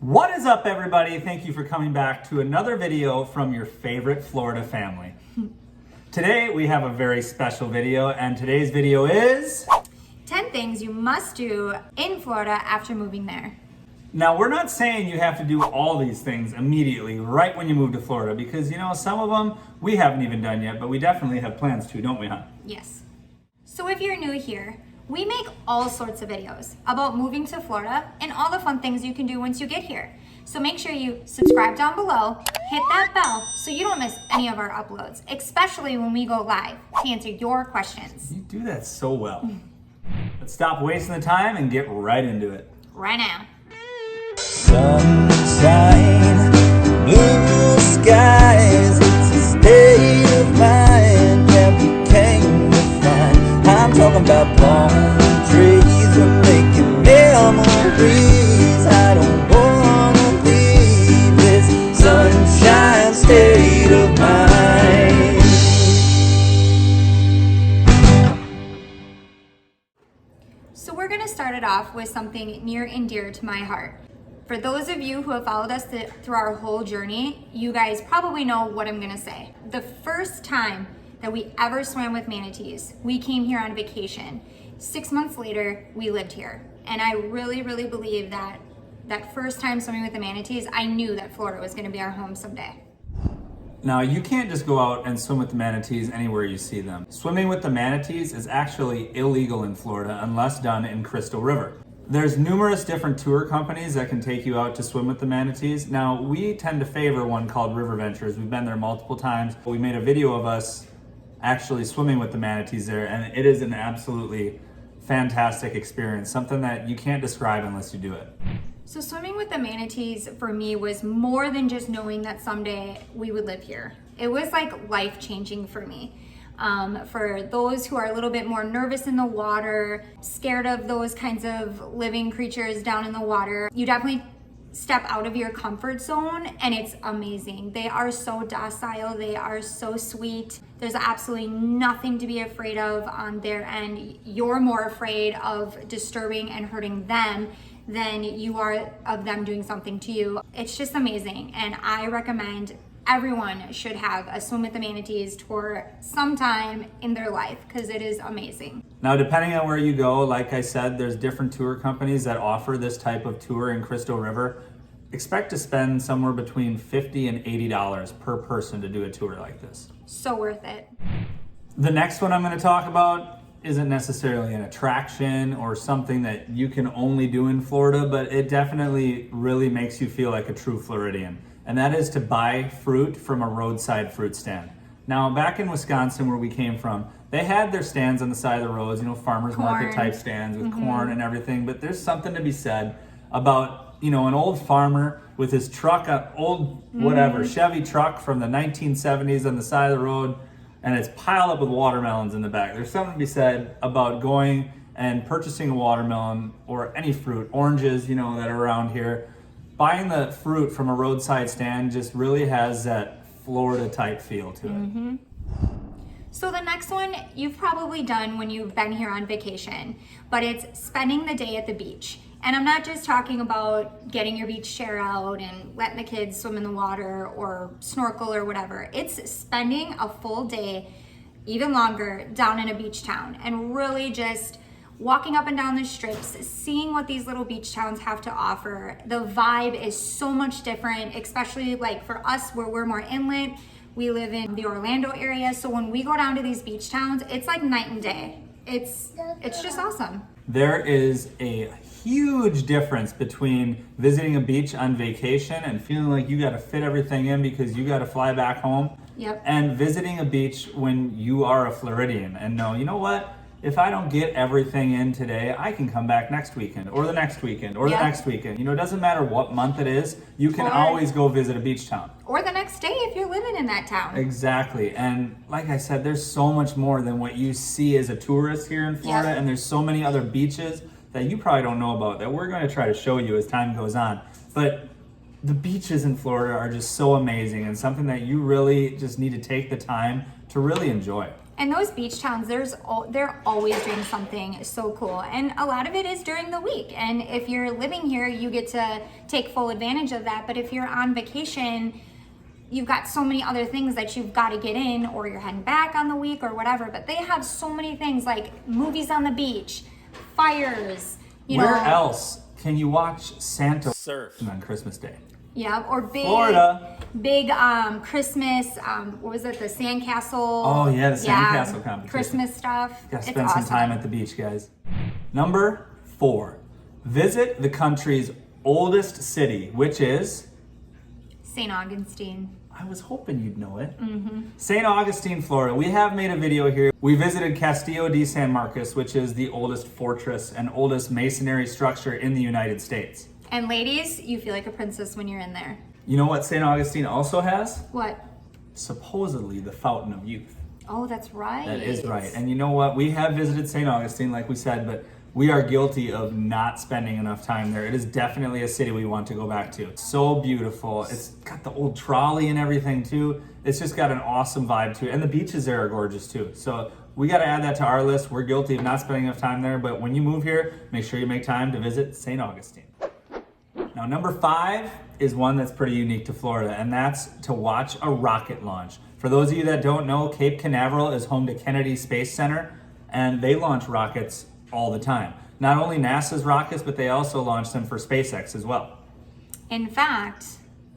What is up, everybody? Thank you for coming back to another video from your favorite Florida family. Today we have a very special video, and today's video is 10 things you must do in Florida after moving there. Now, we're not saying you have to do all these things immediately right when you move to Florida, because some of them we haven't even done yet, but we definitely have plans to, don't we, hon? Yes. So if you're new here, we make all sorts of videos about moving to Florida and all the fun things you can do once you get here. So make sure you subscribe down below, hit that bell so you don't miss any of our uploads, especially when we go live to answer your questions. You do that so well. Let's stop wasting the time and get right into it. Right now. Sunshine, blue skies, it's a state of mind that we came to find. I'm talking about palm trees, we're making memories. I don't wanna leave this sunshine state of mind. So we're gonna start it off with something near and dear to my heart. For those of you who have followed us through our whole journey, you guys probably know what I'm gonna say. The first time that we ever swam with manatees, we came here on vacation. 6 months later, we lived here. And I really, really believe that first time swimming with the manatees, I knew that Florida was gonna be our home someday. Now, you can't just go out and swim with the manatees anywhere you see them. Swimming with the manatees is actually illegal in Florida unless done in Crystal River. There's numerous different tour companies that can take you out to swim with the manatees. Now, we tend to favor one called River Ventures. We've been there multiple times. We made a video of us actually swimming with the manatees there, and it is an absolutely fantastic experience, something that you can't describe unless you do it. So swimming with the manatees for me was more than just knowing that someday we would live here. It was like life-changing for me. For those who are a little bit more nervous in the water, scared of those kinds of living creatures down in the water, you definitely step out of your comfort zone, and it's amazing. They are so docile, they are so sweet. There's absolutely nothing to be afraid of on their end. You're more afraid of disturbing and hurting them than you are of them doing something to you. It's just amazing, and I recommend everyone should have a swim with the manatees tour sometime in their life because it is amazing. Now, depending on where you go, like I said, there's different tour companies that offer this type of tour in Crystal River. Expect to spend somewhere between $50 and $80 per person to do a tour like this. So worth it. The next one I'm going to talk about isn't necessarily an attraction or something that you can only do in Florida, but it definitely really makes you feel like a true Floridian. And that is to buy fruit from a roadside fruit stand. Now, back in Wisconsin, where we came from, they had their stands on the side of the roads, farmers market type stands with corn and everything. But there's something to be said about, an old farmer with his truck, an old Chevy truck from the 1970s on the side of the road, and it's piled up with watermelons in the back. There's something to be said about going and purchasing a watermelon or any fruit, oranges, that are around here. Buying the fruit from a roadside stand just really has that Florida type feel to it. So the next one you've probably done when you've been here on vacation, but it's spending the day at the beach. And I'm not just talking about getting your beach chair out and letting the kids swim in the water or snorkel or whatever. It's spending a full day, even longer, down in a beach town and really just walking up and down the strips, seeing what these little beach towns have to offer. The vibe is so much different, especially like for us where we're more inland. We live in the Orlando area, so when we go down to these beach towns, it's like night and day. It's just awesome. There is a huge difference between visiting a beach on vacation and feeling like you got to fit everything in because you got to fly back home. Yep. And visiting a beach when you are a Floridian and know, you know what? If I don't get everything in today, I can come back next weekend or the next weekend or the next weekend. It doesn't matter what month it is. You can always go visit a beach town. Or the next day if you're living in that town. Exactly. And like I said, there's so much more than what you see as a tourist here in Florida. Yep. And there's so many other beaches that you probably don't know about that we're going to try to show you as time goes on. But the beaches in Florida are just so amazing and something that you really just need to take the time to really enjoy. And those beach towns, they're always doing something so cool. And a lot of it is during the week. And if you're living here, you get to take full advantage of that. But if you're on vacation, you've got so many other things that you've got to get in, or you're heading back on the week or whatever. But they have so many things like movies on the beach, fires, Where else can you watch Santa surf on Christmas Day? Yeah, or Florida. Big Christmas, what was it, the sandcastle? Oh yeah, the sandcastle competition. Christmas stuff. Gotta spend some time at the beach, guys. Number 4, visit the country's oldest city, which is St. Augustine. I was hoping you'd know it. St. Augustine, Florida. We have made a video here. We visited Castillo de San Marcos, which is the oldest fortress and oldest masonry structure in the United States. And ladies, you feel like a princess when you're in there. You know what St. Augustine also has? What? Supposedly the Fountain of Youth. Oh, that's right. That is right. And you know what? We have visited St. Augustine, like we said, but we are guilty of not spending enough time there. It is definitely a city we want to go back to. So beautiful. It's got the old trolley and everything too. It's just got an awesome vibe to it. And the beaches there are gorgeous too. So we got to add that to our list. We're guilty of not spending enough time there, but when you move here, make sure you make time to visit St. Augustine. Now, number 5 is one that's pretty unique to Florida, and that's to watch a rocket launch. For those of you that don't know, Cape Canaveral is home to Kennedy Space Center, and they launch rockets all the time. Not only NASA's rockets, but they also launch them for SpaceX as well. In fact,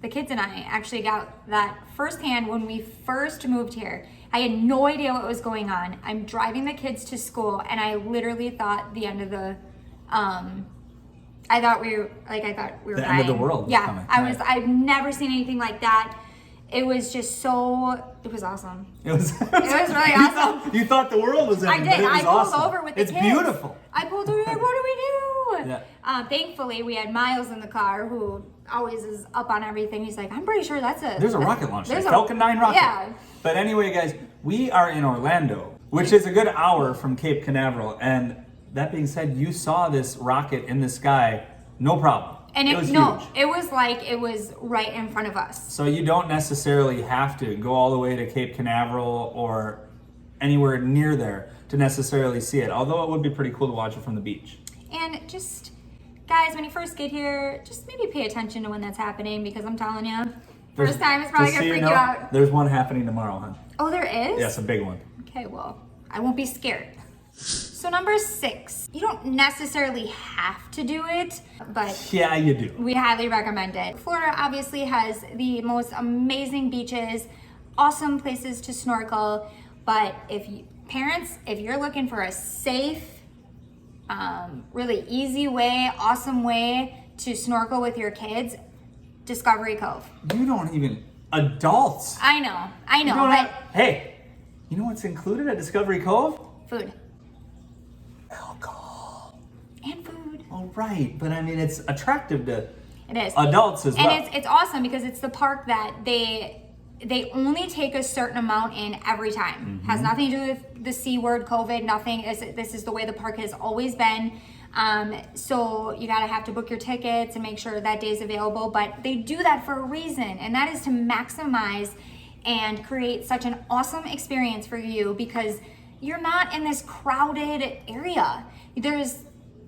the kids and I actually got that firsthand when we first moved here. I had no idea what was going on. I'm driving the kids to school, and I literally thought the end of the, I thought we were The dying. end of the world was coming. I've never seen anything like that. It was just it was awesome. It was really awesome. You thought the world was ending, I did. but it was I pulled awesome. over with the It's kids. beautiful. I pulled over, like, what do we do? Yeah. Thankfully, we had Miles in the car, who always is up on everything. He's like, I'm pretty sure There's a rocket launch. There's Falcon 9 rocket. Yeah. But anyway, guys, we are in Orlando, which is a good hour from Cape Canaveral. And that being said, you saw this rocket in the sky, no problem. And it was huge. huge. It was like it was right in front of us. So you don't necessarily have to go all the way to Cape Canaveral or anywhere near there to necessarily see it, although it would be pretty cool to watch it from the beach. And just, guys, when you first get here, just maybe pay attention to when that's happening, because I'm telling you, first time it's probably Just gonna so freak you out. There's one happening tomorrow, huh? Oh, there is? Yes, a big one. Okay, well, I won't be scared. So number 6, you don't necessarily have to do it, but Yeah, you do. we highly recommend it. Florida obviously has the most amazing beaches, awesome places to snorkel, but if you're looking for a safe, really easy way, awesome way to snorkel with your kids, Discovery Cove. You don't even, adults. I know, You don't but hey, you know what's included at Discovery Cove? food Alcohol. and food. Oh, right, but I mean, it's attractive to It is. adults as well. And it's awesome because it's the park that they only take a certain amount in every time. Has nothing to do with the C word, COVID, nothing. This is the way the park has always been. So you gotta have to book your tickets and make sure that day's available, but they do that for a reason, and that is to maximize and create such an awesome experience for you, because you're not in this crowded area. There's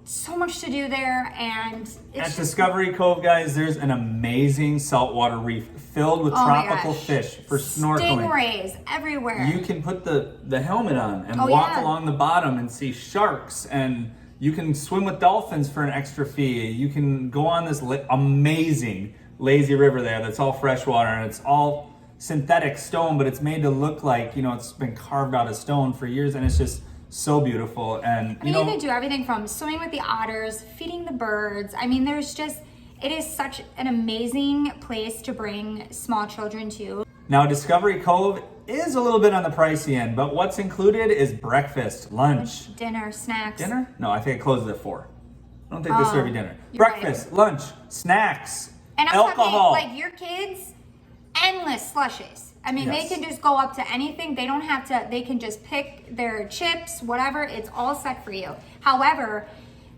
so much to do there, and At it's Discovery Cove, guys, there's an amazing saltwater reef filled with Oh my tropical gosh. fish for snorkeling. Stingrays everywhere. You can put the helmet on and Oh, walk yeah. along the bottom and see sharks, and you can swim with dolphins for an extra fee. You can go on this amazing lazy river there that's all freshwater, and it's all synthetic stone, but it's made to look like, it's been carved out of stone for years, and it's just so beautiful. And I mean, you can do everything from swimming with the otters, feeding the birds. I mean, it is such an amazing place to bring small children to. Now, Discovery Cove is a little bit on the pricey end, but what's included is breakfast, lunch. Dinner, snacks. Dinner? No, I think it closes at 4. I don't think they serve you dinner. you're Breakfast, lunch, snacks, And I'm alcohol. talking, like, your kids, endless slushies. I mean, Yes. they can just go up to anything. They don't have to, they can just pick their chips, whatever. It's all set for you. However,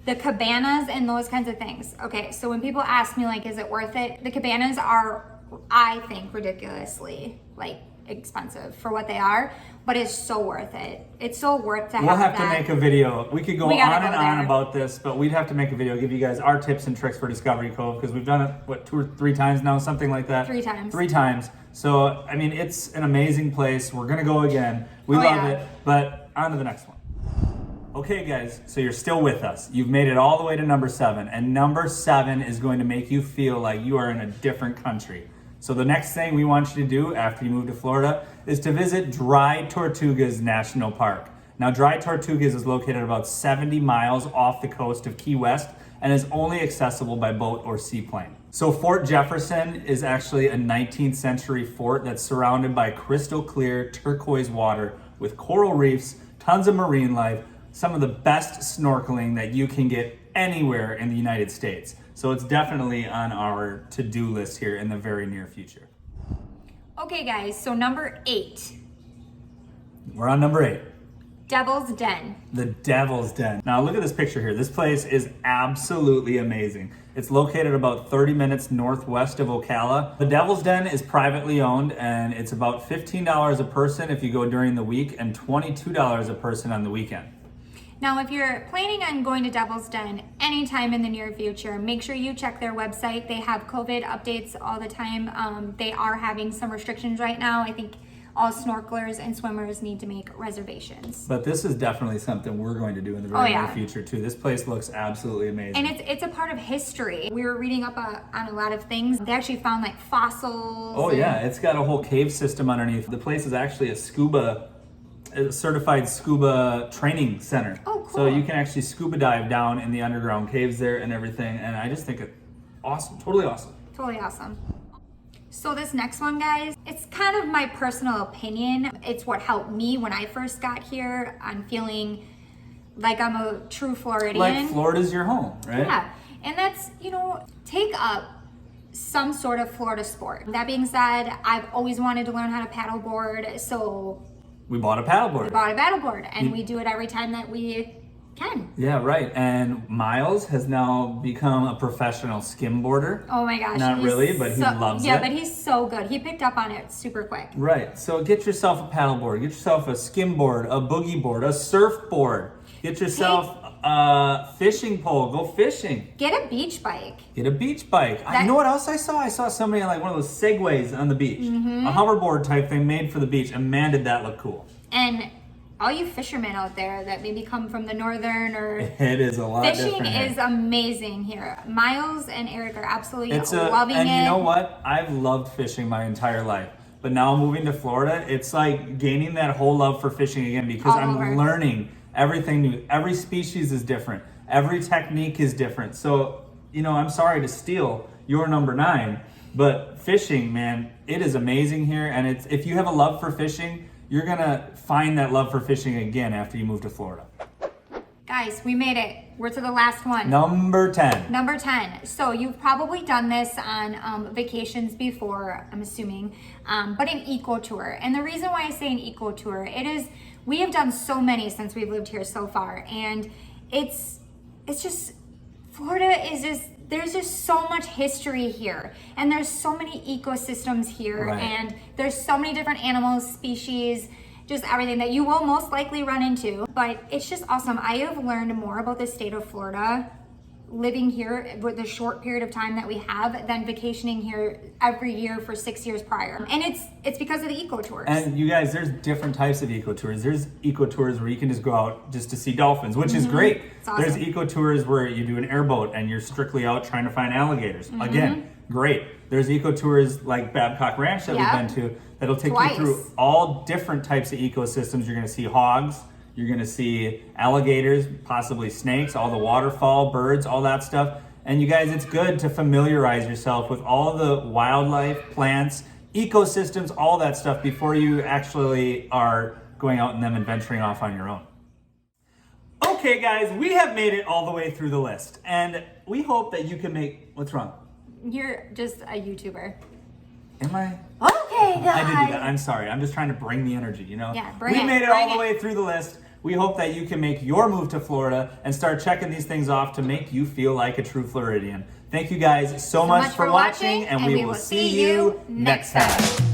the cabanas and those kinds of things. Okay, so when people ask me, like, is it worth it? The cabanas are, I think, ridiculously, like, expensive for what they are, but it's so worth it. It's so worth to have. We'll have that. to make a video. We could go We on gotta and go on there. about this, but we'd have to make a video, give you guys our tips and tricks for Discovery Cove, because we've done it, what, 2 or 3 times now, something like that? 3 times. 3 times. So, I mean, it's an amazing place. We're going to go again. We Oh, love yeah. it. But on to the next one. Okay, guys, so you're still with us. You've made it all the way to number 7, and number 7 is going to make you feel like you are in a different country. So the next thing we want you to do after you move to Florida is to visit Dry Tortugas National Park. Now, Dry Tortugas is located about 70 miles off the coast of Key West and is only accessible by boat or seaplane. So Fort Jefferson is actually a 19th century fort that's surrounded by crystal clear turquoise water with coral reefs, tons of marine life, some of the best snorkeling that you can get anywhere in the United States. So it's definitely on our to-do list here in the very near future. Okay, guys, so number 8, We're on number 8. Devil's Den. The Devil's Den. Now look at this picture here. This place is absolutely amazing. It's located about 30 minutes northwest of Ocala. The Devil's Den is privately owned, and it's about $15 a person if you go during the week and $22 a person on the weekend. Now, if you're planning on going to Devil's Den anytime in the near future, make sure you check their website. They have COVID updates all the time. They are having some restrictions right now. I think all snorkelers and swimmers need to make reservations. But this is definitely something we're going to do in the very near yeah. future too. This place looks absolutely amazing. And it's a part of history. We were reading up on a lot of things. They actually found like fossils. Oh yeah, it's got a whole cave system underneath. The place is actually a certified scuba training center. Oh, cool. So you can actually scuba dive down in the underground caves there and everything. And I just think it's awesome, totally awesome. Totally awesome. So this next one, guys, it's kind of my personal opinion. It's what helped me when I first got here. I'm feeling like I'm a true Floridian. Like Florida's your home, right? Yeah, and that's, take up some sort of Florida sport. That being said, I've always wanted to learn how to paddleboard, so We bought a paddleboard. we bought a paddleboard, and we do it every time that we can. Yeah, right. And Miles has now become a professional skimboarder. Oh my gosh. Not he's really, but he loves it. Yeah, but he's so good. He picked up on it super quick. Right. So get yourself a paddleboard, get yourself a skimboard, a boogie board, a surfboard. Get yourself a fishing pole. Go fishing. Get a beach bike. Get a beach bike. You know what else I saw? I saw somebody on like one of those segways on the beach. Mm-hmm. A hoverboard type thing made for the beach. And man, did that look cool. And all you fishermen out there that maybe come from the northern or It is a lot fishing different here. is amazing here. Miles and Eric are absolutely And loving it. you know what? I've loved fishing my entire life. But now moving to Florida, it's like gaining that whole love for fishing again because All I'm over. learning everything new. Every species is different. Every technique is different. So, I'm sorry to steal your number 9, but fishing, man, it is amazing here. And if you have a love for fishing, you're gonna find that love for fishing again after you move to Florida. Guys, we made it. We're to the last one. Number 10. Number 10. So you've probably done this on vacations before, I'm assuming, but an eco tour. And the reason why I say an eco tour, we have done so many since we've lived here so far. And it's just, Florida is there's just so much history here. And there's so many ecosystems here. Right. And there's so many different animals, species, just everything that you will most likely run into. But it's just awesome. I have learned more about the state of Florida living here with the short period of time that we have than vacationing here every year for 6 years prior. And it's because of the eco tours. And you guys, there's different types of eco tours. There's eco tours where you can just go out just to see dolphins, which is great. It's awesome. There's eco tours where you do an airboat and you're strictly out trying to find alligators. Again, great. There's eco tours like Babcock Ranch that Yep. we've been to that'll take Twice. you through all different types of ecosystems. You're going to see hogs. You're going to see alligators, possibly snakes, all the waterfowl, birds, all that stuff. And you guys, it's good to familiarize yourself with all the wildlife, plants, ecosystems, all that stuff before you actually are going out in them and venturing off on your own. Okay, guys, we have made it all the way through the list. And we hope that you can make... What's wrong? You're just a YouTuber. Am I? Okay, guys. I did do that. I'm sorry. I'm just trying to bring the energy, Yeah, we bring it, made it bring all the it. way through the list. We hope that you can make your move to Florida and start checking these things off to make you feel like a true Floridian. Thank you guys so much for watching, and we will see you next time.